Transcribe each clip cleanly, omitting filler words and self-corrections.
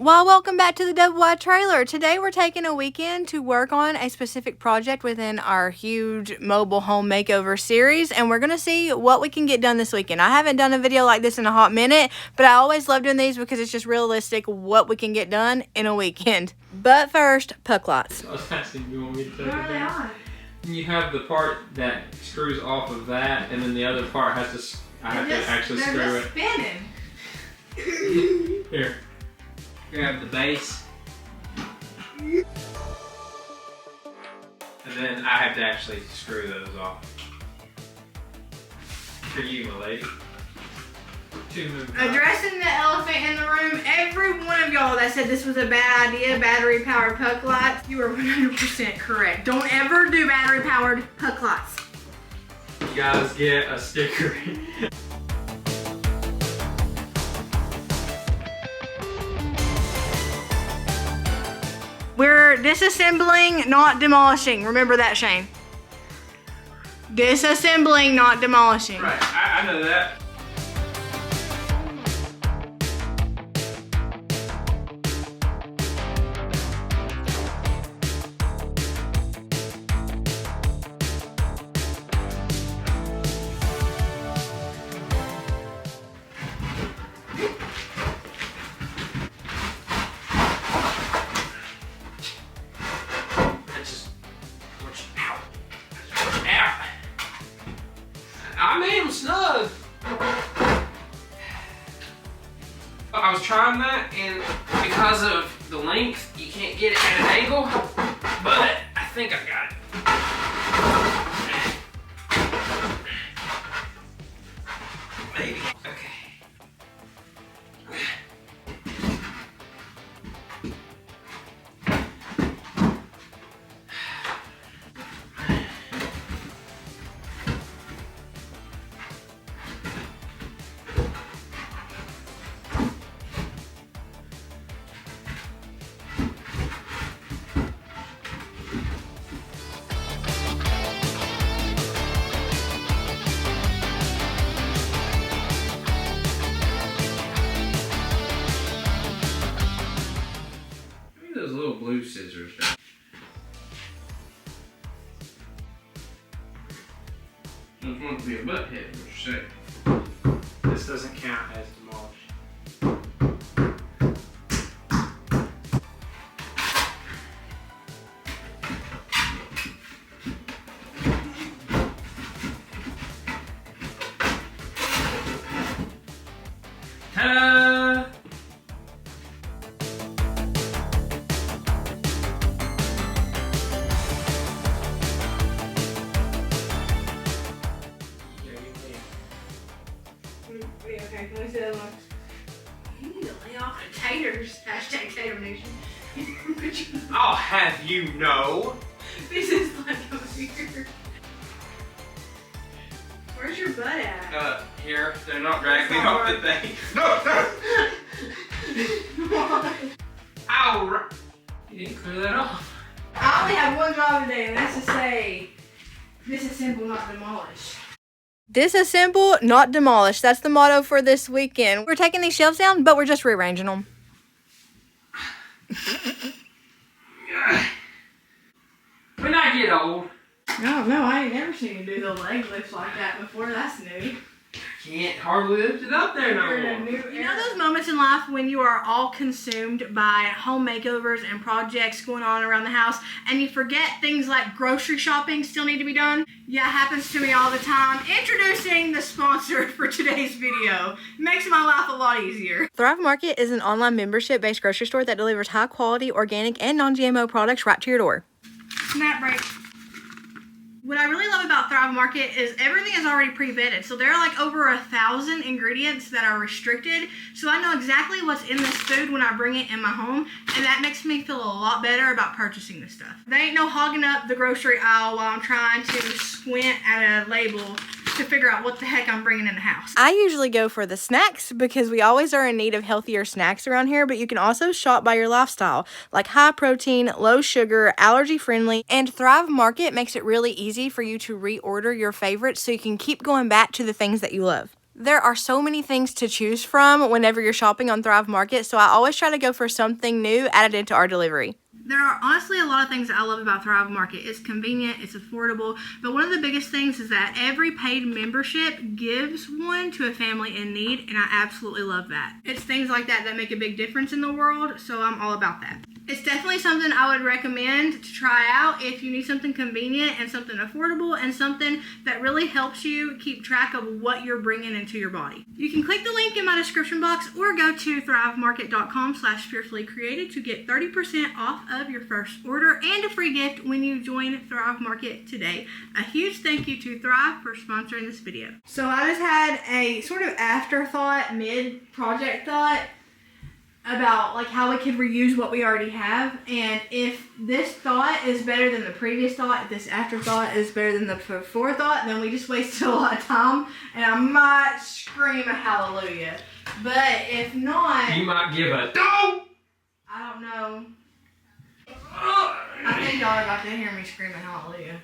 Well, welcome back to the Double Wide Trailer. Today we're taking a weekend to work on a specific project within our huge mobile home makeover series, and we're going to see what we can get done this weekend. I haven't done a video like this in a hot minute, but I always love doing these because it's just realistic what we can get done in a weekend. But first, puck lights. I was asking, you want me to take it Where are they down? on? You have the part that screws off of that, and then the other part has to, I have to actually screw it. Spinning. Here. Grab the base. And then I have to actually screw those off. For you, my lady. Addressing the elephant in the room, every one of y'all that said this was a bad idea, battery powered puck lights, you are 100% correct. Don't ever do battery powered puck lights. You guys get a sticker. We're disassembling, not demolishing. Remember that, Shane. Disassembling, not demolishing. Right, I know that. I made them snug. I was trying that, and because of the length, you can't get it at an angle, but I think I got it. Maybe. Okay. Those little blue scissors. Don't want to be a butt head, what you say? This doesn't count as demolished. Ta-da! Okay, let me see that one. You need to lay off the taters. Hashtag Tater Nation. I'll have you know. This is like over here. Where's your butt at? Here. They're not dragging me off the thing. No, no! Ow! You didn't clear that off. I only have one job today, and that's to say, disassemble, not demolish. Disassemble, not demolish. That's the motto for this weekend. We're taking these shelves down, but we're just rearranging them. When I get old. I don't know. I ain't never seen you do the leg lifts like that before. That's new. Can't hardly lift it up there no more. You know those moments in life when you are all consumed by home makeovers and projects going on around the house and you forget things like grocery shopping still need to be done? Yeah, it happens to me all the time. Introducing the sponsor for today's video. Makes my life a lot easier. Thrive Market is an online membership-based grocery store that delivers high-quality, organic, and non-GMO products right to your door. Snap break. What I really love about Thrive Market is everything is already pre-vetted. So there are like over 1,000 ingredients that are restricted. So I know exactly what's in this food when I bring it in my home. And that makes me feel a lot better about purchasing this stuff. They ain't no hogging up the grocery aisle while I'm trying to squint at a label to figure out what the heck I'm bringing in the house. I usually go for the snacks because we always are in need of healthier snacks around here, but you can also shop by your lifestyle, like high protein, low sugar, allergy friendly, and Thrive Market makes it really easy for you to reorder your favorites so you can keep going back to the things that you love. There are so many things to choose from whenever you're shopping on Thrive Market, so I always try to go for something new added into our delivery. There are honestly a lot of things that I love about Thrive Market. It's convenient, it's affordable, but one of the biggest things is that every paid membership gives one to a family in need, and I absolutely love that. It's things like that that make a big difference in the world, so I'm all about that. It's definitely something I would recommend to try out if you need something convenient and something affordable and something that really helps you keep track of what you're bringing into your body. You can click the link in my description box or go to thrivemarket.com/fearfullycreated to get 30% off of your first order and a free gift when you join Thrive Market today. A huge thank you to Thrive for sponsoring this video. So I just had a sort of afterthought, mid-project thought about like how we could reuse what we already have, and if this thought is better than the previous thought, if this afterthought is better than the before thought, then we just wasted a lot of time and I might scream a hallelujah. But if not, You might give a I don't know. I think y'all are about to hear me scream a hallelujah.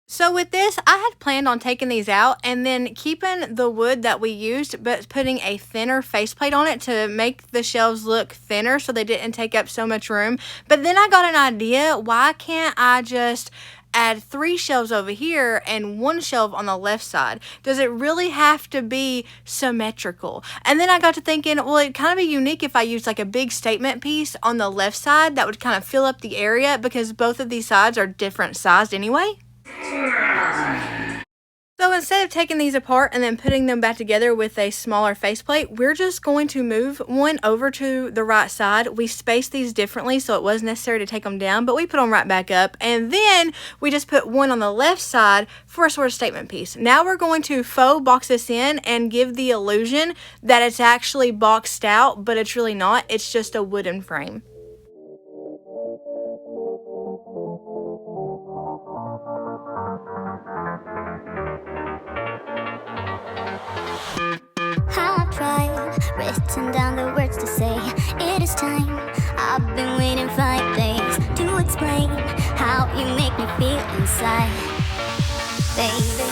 So with this, I had planned on taking these out and then keeping the wood that we used, but putting a thinner faceplate on it to make the shelves look thinner so they didn't take up so much room. But then I got an idea. Why can't I just add 3 shelves over here and 1 shelf on the left side? Does it really have to be symmetrical? And then I got to thinking, well, it'd kind of be unique if I used like a big statement piece on the left side that would kind of fill up the area, because both of these sides are different sized anyway. So instead of taking these apart and then putting them back together with a smaller faceplate, we're just going to move one over to the right side. We spaced these differently, so it wasn't necessary to take them down, but we put them right back up. And then we just put one on the left side for a sort of statement piece. Now we're going to faux box this in and give the illusion that it's actually boxed out, but it's really not. It's just a wooden frame. Written down the words to say, it is time. I've been waiting 5 days to explain how you make me feel inside, baby.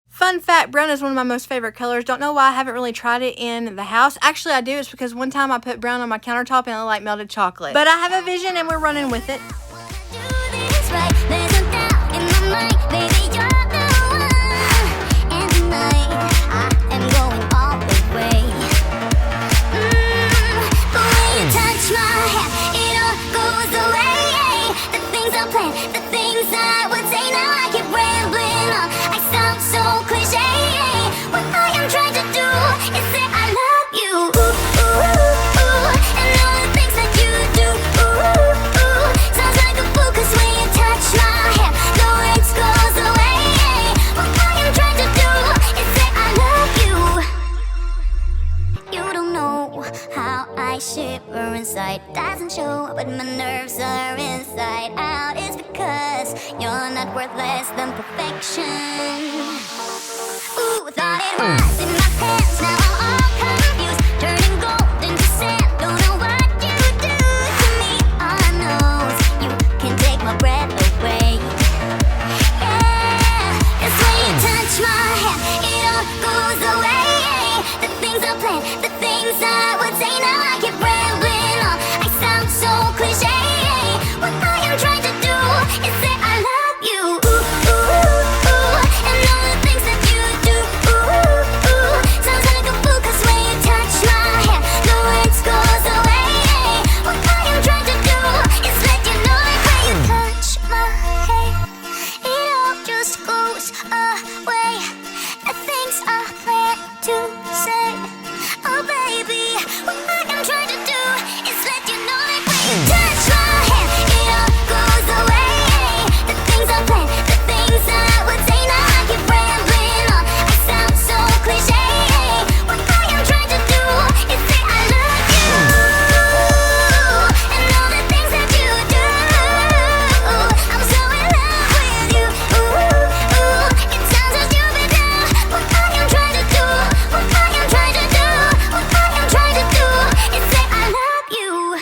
Fun fact, brown is one of my most favorite colors. Don't know why I haven't really tried it in the house. Actually, I do. It's because one time I put brown on my countertop and it looked like melted chocolate. But I have a vision and we're running with it. Doesn't show, but my nerves are inside out. It's because you're not worth less than perfection. Ooh, thought it was in my hands, now I'm all confused, turning gold into sand. Don't know what you do to me. All I know is you can take my breath away. Yeah, 'cause when you touch my hand, it all goes away. The things I planned, the things I would say, now I keep rambling on. So cliche. What I am trying to do is say I love you. Ooh, ooh, ooh. And all the things that you do. Ooh, ooh. Sounds like a fool, 'cause when you touch my hand, the words goes away. What I am trying to do is let you know that when you touch my hand, it all just goes away. The things I plan to say. Oh baby, what I am trying to do is let you know that when you touch my hand, it all goes away. The things I plan, the things I would say, now I keep rambling on. I sound so cliche. What I am trying to do is say I love you. And all the things that you do. I'm so in love with you. Ooh, it sounds so stupid now. What I am trying to do, what I am trying to do, what I am trying to do is say I love you.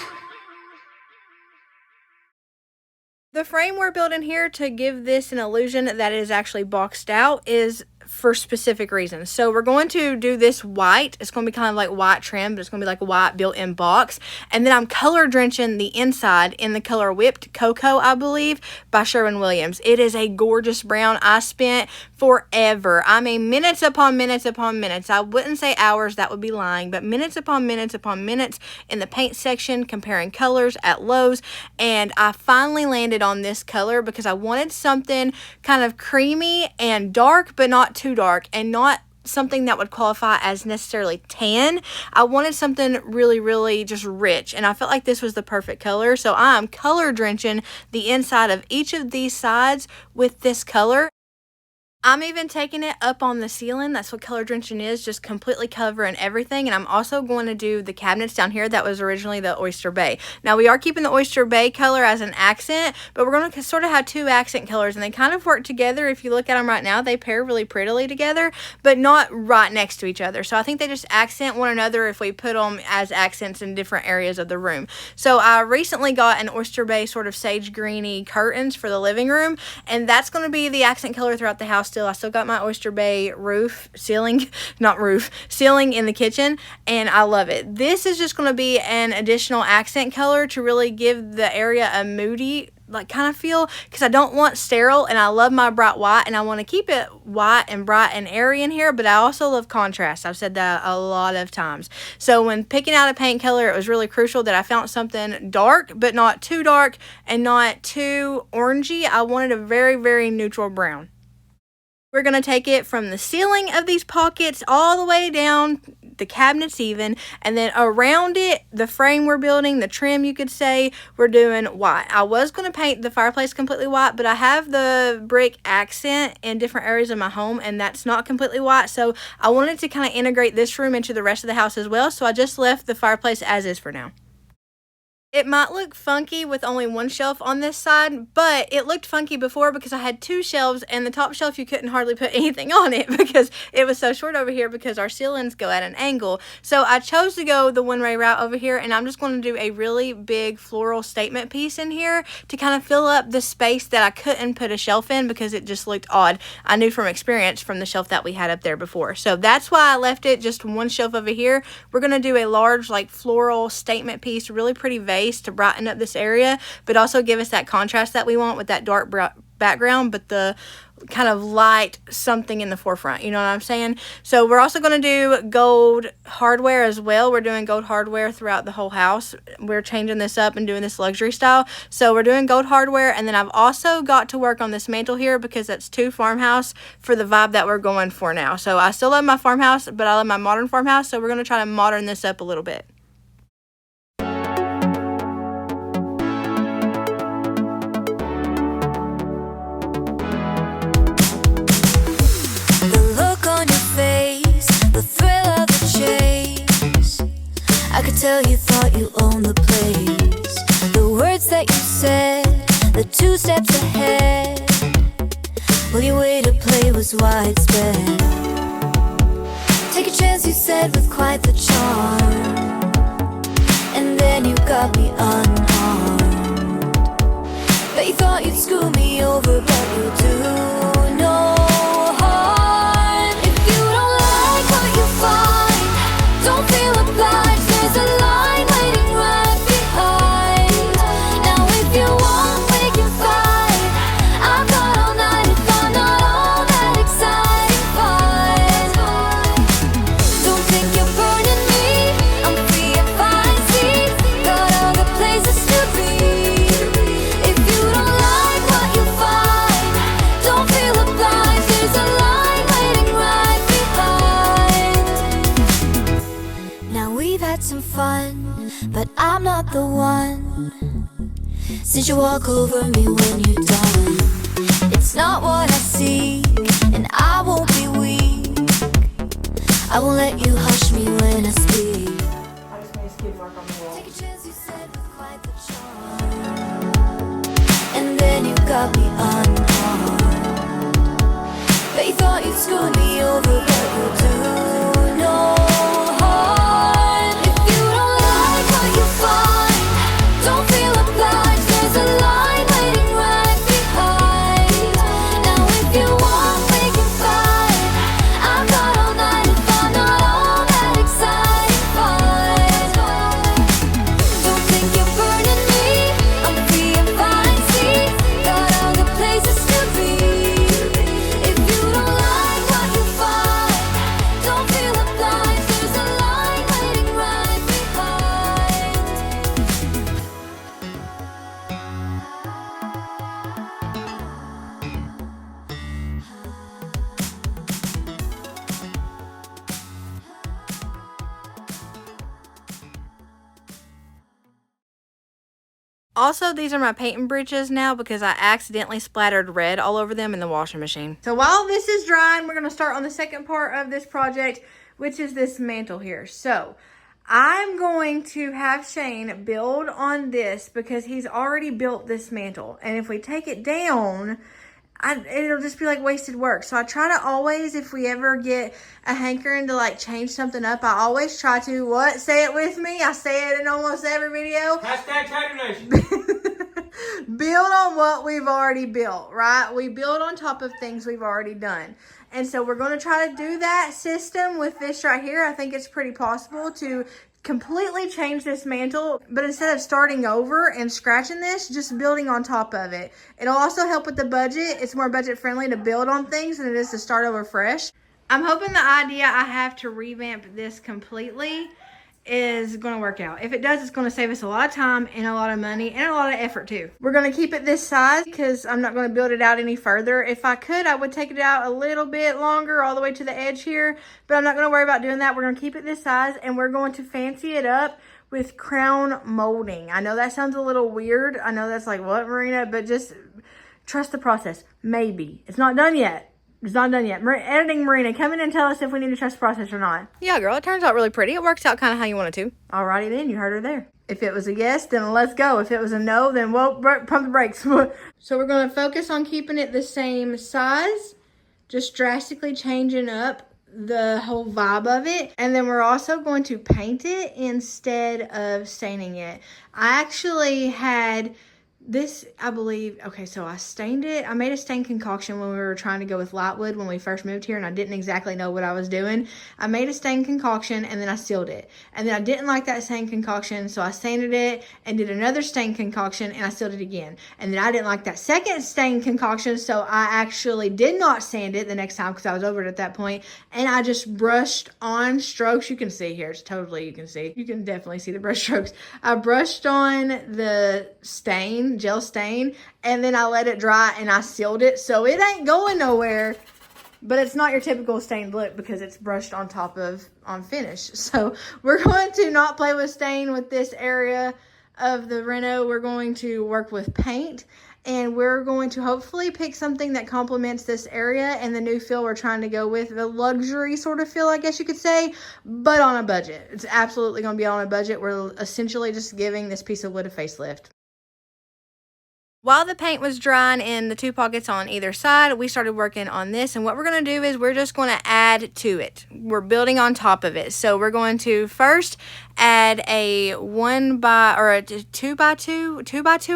The frame we're building here to give this an illusion that it is actually boxed out is for specific reasons. So we're going to do this white. It's going to be kind of like white trim, but it's going to be like a white built-in box. And then I'm color drenching the inside in the color Whipped Cocoa, I believe, by Sherwin-Williams. It is a gorgeous brown. I spent forever. I mean, minutes upon minutes upon minutes. I wouldn't say hours, that would be lying, but minutes upon minutes upon minutes in the paint section comparing colors at Lowe's. And I finally landed on this color because I wanted something kind of creamy and dark, but not too dark, and not something that would qualify as necessarily tan. I wanted something really, really just rich, and I felt like this was the perfect color. So I'm color drenching the inside of each of these sides with this color. I'm even taking it up on the ceiling. That's what color drenching is, just completely covering everything. And I'm also going to do the cabinets down here. That was originally the Oyster Bay. Now, we are keeping the Oyster Bay color as an accent, but we're going to sort of have two accent colors, and they kind of work together. If you look at them right now, they pair really prettily together, but not right next to each other. So I think they just accent one another if we put them as accents in different areas of the room. So I recently got an Oyster Bay sort of sage greeny curtains for the living room, and that's going to be the accent color throughout the house. I still got my Oyster Bay ceiling in the kitchen, and I love it. This is just going to be an additional accent color to really give the area a moody kind of feel, because I don't want sterile, and I love my bright white, and I want to keep it white and bright and airy in here, but I also love contrast. I've said that a lot of times. So when picking out a paint color, it was really crucial that I found something dark, but not too dark and not too orangey. I wanted a very, very neutral brown. We're going to take it from the ceiling of these pockets all the way down, the cabinets even, and then around it, the frame we're building, the trim you could say, we're doing white. I was going to paint the fireplace completely white, but I have the brick accent in different areas of my home, and that's not completely white, so I wanted to kind of integrate this room into the rest of the house as well, so I just left the fireplace as is for now. It might look funky with only one shelf on this side, but it looked funky before because I had two shelves, and the top shelf you couldn't hardly put anything on it because it was so short over here because our ceilings go at an angle. So I chose to go the one-way route over here, and I'm just going to do a really big floral statement piece in here to kind of fill up the space that I couldn't put a shelf in because it just looked odd. I knew from experience from the shelf that we had up there before. So that's why I left it just one shelf over here. We're going to do a large floral statement piece, really pretty vase to brighten up this area, but also give us that contrast that we want with that dark background, but the kind of light something in the forefront, you know what I'm saying? So we're also going to do gold hardware as well. We're doing gold hardware throughout the whole house. We're changing this up and doing this luxury style. So we're doing gold hardware, and then I've also got to work on this mantle here because that's too farmhouse for the vibe that we're going for now. So I still love my farmhouse, but I love my modern farmhouse, so we're going to try to modern this up a little bit. I could tell you thought you owned the place. The words that you said, the 2 steps ahead. Well, your way to play was widespread. Take a chance, you said, with quite the charm. And then you got me unharmed. Bet you thought you'd screw me over, but you do no harm. If you don't like what you find, don't feel obliged. There's a line waiting right behind. Now if you want, we can fight. I've got all night if I'm not all that exciting. Fine. Don't think you're burning me. I'm free and fine. See, got other places to be. If you don't like what you find, don't feel obliged. There's a line waiting right behind. Now we've had some fun, but I'm not the one. Since you walk over me when you're done, it's not what I seek, and I won't be weak. I won't let you hush me when I speak. I just made a skid mark on the wall. Take a chance, you said, with quite the charm. And then you got me unharmed. But you thought you'd screw me over, but you do no harm. If you don't like what you find, don't feel obliged. There's a line waiting right behind. Now if you want, we can fight. Also, these are my painting bridges now because I accidentally splattered red all over them in the washing machine. So while this is drying, we're going to start on the second part of this project, which is this mantle here. So I'm going to have Shane build on this because he's already built this mantle. And if we take it down, it'll just be like wasted work. So I try to always, if we ever get a hankering to like change something up, I always try to, what? Say it with me. I say it in almost every video. Hashtag Tiger Nation. Build on what we've already built, right? We build on top of things we've already done. And so we're going to try to do that system with this right here. I think it's pretty possible to completely change this mantle, but instead of starting over and scratching this, just building on top of it. It'll also help with the budget. It's more budget friendly to build on things than it is to start over fresh. I'm hoping the idea I have to revamp this completely is going to work out. If it does, it's going to save us a lot of time and a lot of money and a lot of effort too. We're going to keep it this size because I'm not going to build it out any further. If I could, I would take it out a little bit longer all the way to the edge here, but I'm not going to worry about doing that. We're going to keep it this size and we're going to fancy it up with crown molding. I know that sounds a little weird. I know that's like, what, Marina? But just trust the process. Maybe. It's not done yet. It's not done yet. Editing Marina, come in and tell us if we need to trust the process or not. Yeah, girl, it turns out really pretty. It works out kind of how you want it to. Alrighty then, you heard her there. If it was a yes, then let's go. If it was a no, then whoa, pump the brakes. So we're going to focus on keeping it the same size, just drastically changing up the whole vibe of it. And then we're also going to paint it instead of staining it. I actually had this, I believe, okay, so I stained it. I made a stain concoction when we were trying to go with lightwood when we first moved here, and I didn't exactly know what I was doing. I made a stain concoction, and then I sealed it. And then I didn't like that stain concoction, so I sanded it and did another stain concoction, and I sealed it again. And then I didn't like that second stain concoction, so I actually did not sand it the next time because I was over it at that point, and I just brushed on strokes. You can see here, it's totally, you can definitely see the brush strokes. I brushed on the stain, gel stain, and then I let it dry and I sealed it, so it ain't going nowhere, but it's not your typical stained look because it's brushed on top of on finish. So we're going to not play with stain with this area of the reno. We're going to work with paint, and we're going to hopefully pick something that complements this area and the new feel we're trying to go with, the luxury sort of feel, I guess you could say, but on a budget. It's absolutely going to be on a budget. We're essentially just giving this piece of wood a facelift. While the paint was drying in the two pockets on either side, we started working on this. And what we're going to do is we're just going to add to it. We're building on top of it. So we're going to first add a 2x2,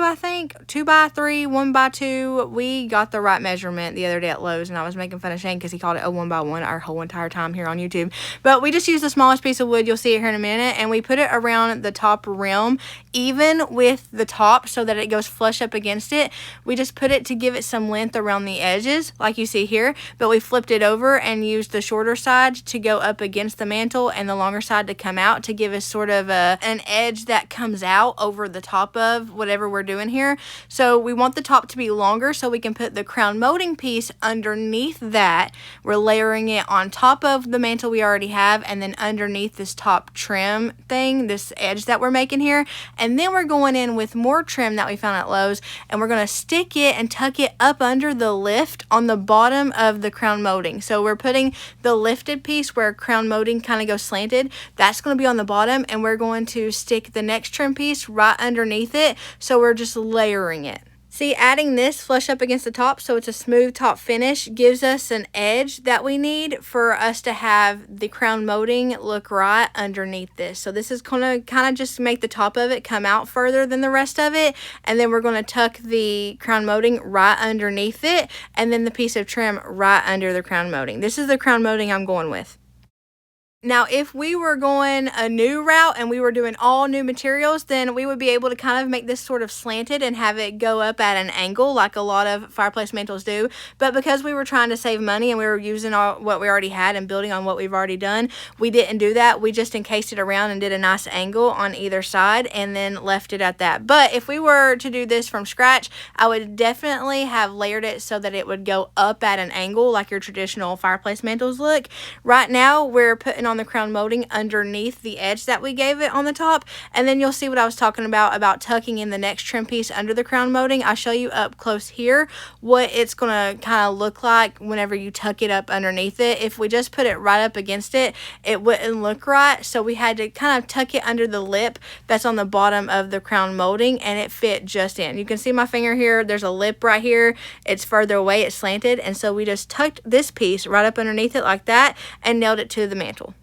I think, 2x3, 1x2. We got the right measurement the other day at Lowe's, and I was making fun of Shane because he called it a 1x1 our whole entire time here on YouTube. But we just used the smallest piece of wood. You'll see it here in a minute. And we put it around the top rim, even with the top, so that it goes flush up against it. We just put it to give it some length around the edges like you see here, but we flipped it over and used the shorter side to go up against the mantle and the longer side to come out to give us sort of an edge that comes out over the top of whatever we're doing here. So we want the top to be longer so we can put the crown molding piece underneath that. We're layering it on top of the mantle we already have, and then underneath this top trim thing, this edge that we're making here, and then we're going in with more trim that we found at Lowe's, and we're going to stick it and tuck it up under the lift on the bottom of the crown molding. So we're putting the lifted piece where crown molding kind of goes slanted, that's going to be on the bottom, and we're going to stick the next trim piece right underneath it, so we're just layering it. See, adding this flush up against the top so it's a smooth top finish gives us an edge that we need for us to have the crown molding look right underneath this. So this is going to kind of just make the top of it come out further than the rest of it, and then we're going to tuck the crown molding right underneath it, and then the piece of trim right under the crown molding. This is the crown molding I'm going with. Now, if we were going a new route and we were doing all new materials, then we would be able to kind of make this sort of slanted and have it go up at an angle like a lot of fireplace mantles do. But because we were trying to save money and we were using what we already had and building on what we've already done, we didn't do that. We just encased it around and did a nice angle on either side and then left it at that. But if we were to do this from scratch, I would definitely have layered it so that it would go up at an angle like your traditional fireplace mantles look. Right now, we're putting on the crown molding underneath the edge that we gave it on the top. And then you'll see what I was talking about tucking in the next trim piece under the crown molding. I'll show you up close here what it's going to kind of look like whenever you tuck it up underneath it. If we just put it right up against it, it wouldn't look right. So we had to kind of tuck it under the lip that's on the bottom of the crown molding, and it fit just in. You can see my finger here. There's a lip right here. It's further away. It's slanted. And so we just tucked this piece right up underneath it like that and nailed it to the mantle.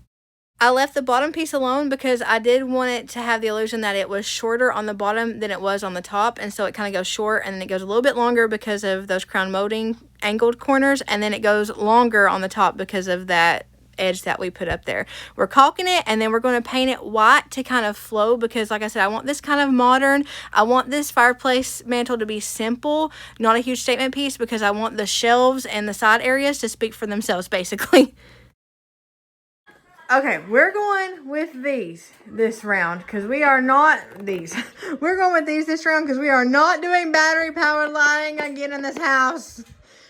I left the bottom piece alone because I did want it to have the illusion that it was shorter on the bottom than it was on the top. And so it kind of goes short and then it goes a little bit longer because of those crown molding angled corners. And then it goes longer on the top because of that edge that we put up there. We're caulking it and then we're going to paint it white to kind of flow because, like I said, I want this kind of modern. I want this fireplace mantle to be simple, not a huge statement piece, because I want the shelves and the side areas to speak for themselves, basically. Okay, we're going with these this round because we are not we're going with these this round because we are not doing battery powered lighting again in this house.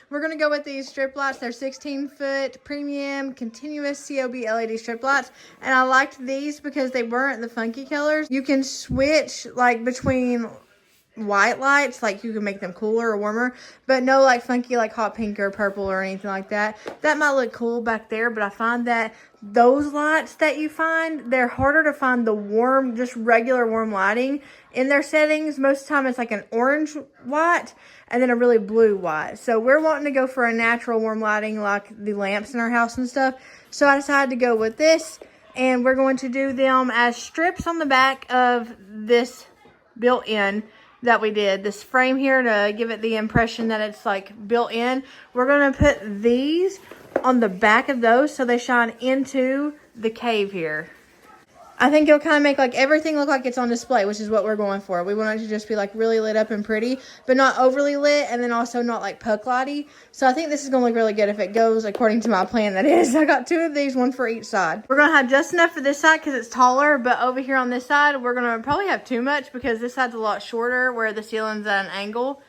We're going to go with these strip lights. They're 16-foot premium continuous COB LED strip lights. And I liked these because they weren't the funky colors. You can switch like between white lights, like you can make them cooler or warmer, but no like funky like hot pink or purple or anything like that. That might look cool back there, but I find that those lights that you find, they're harder to find the warm, just regular warm lighting in their settings. Most of the time it's like an orange white and then a really blue white. So we're wanting to go for a natural warm lighting like the lamps in our house and stuff. So I decided to go with this, and we're going to do them as strips on the back of this built-in that we did. This frame here to give it the impression that it's like built in. We're going to put these on the back of those so they shine into the cave here. I think it'll kind of make like everything look like it's on display, which is what we're going for. We want it to just be like really lit up and pretty, but not overly lit, and then also not like puck lighty. So I think this is going to look really good if it goes according to my plan, that is. I got two of these, one for each side. We're going to have just enough for this side because it's taller, but over here on this side, we're going to probably have too much because this side's a lot shorter where the ceiling's at an angle.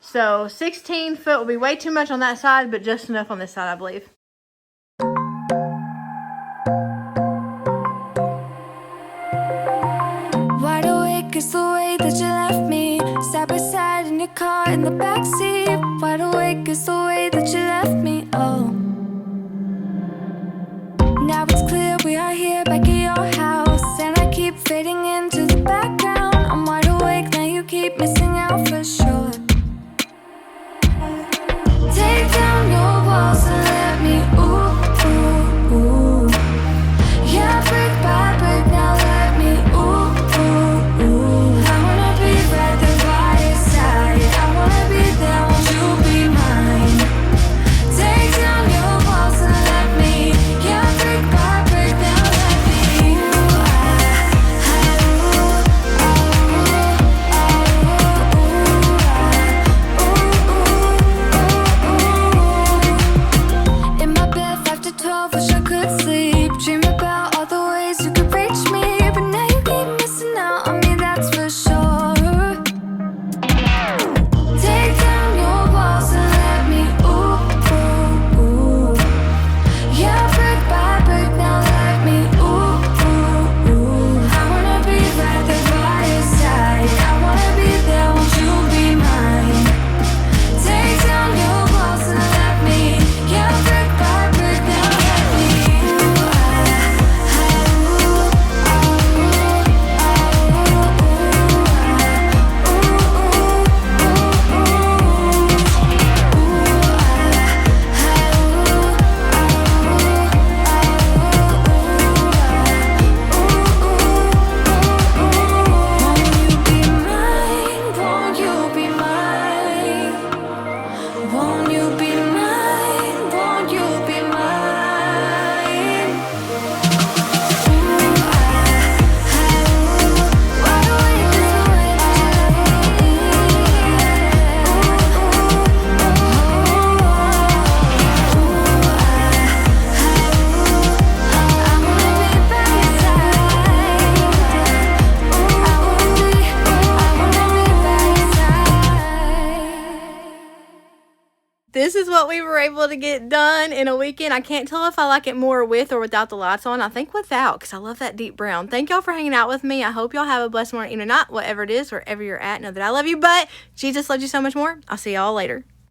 So 16 foot will be way too much on that side, but just enough on this side, I believe. Wide awake is the way that you left me, side by side in your car in the backseat. Wide awake is the way that you left me, oh. Now it's clear we are here back at your house, and I keep fading into the background. I'm wide awake, now you keep missing out for sure. Take down your walls and let me, ooh, ooh, ooh. Yeah, brick by brick, now let me, ooh, ooh, ooh. I wanna be right there by your side. I wanna be there, won't you be mine? Take down your walls and let me, yeah, brick by brick, now let me, ooh, this is what we were able to get done in a weekend. I can't tell if I like it more with or without the lights on. I think without, because I love that deep brown. Thank y'all for hanging out with me. I hope y'all have a blessed morning, or not, whatever it is, wherever you're at. Know that I love you, but Jesus loves you so much more. I'll see y'all later.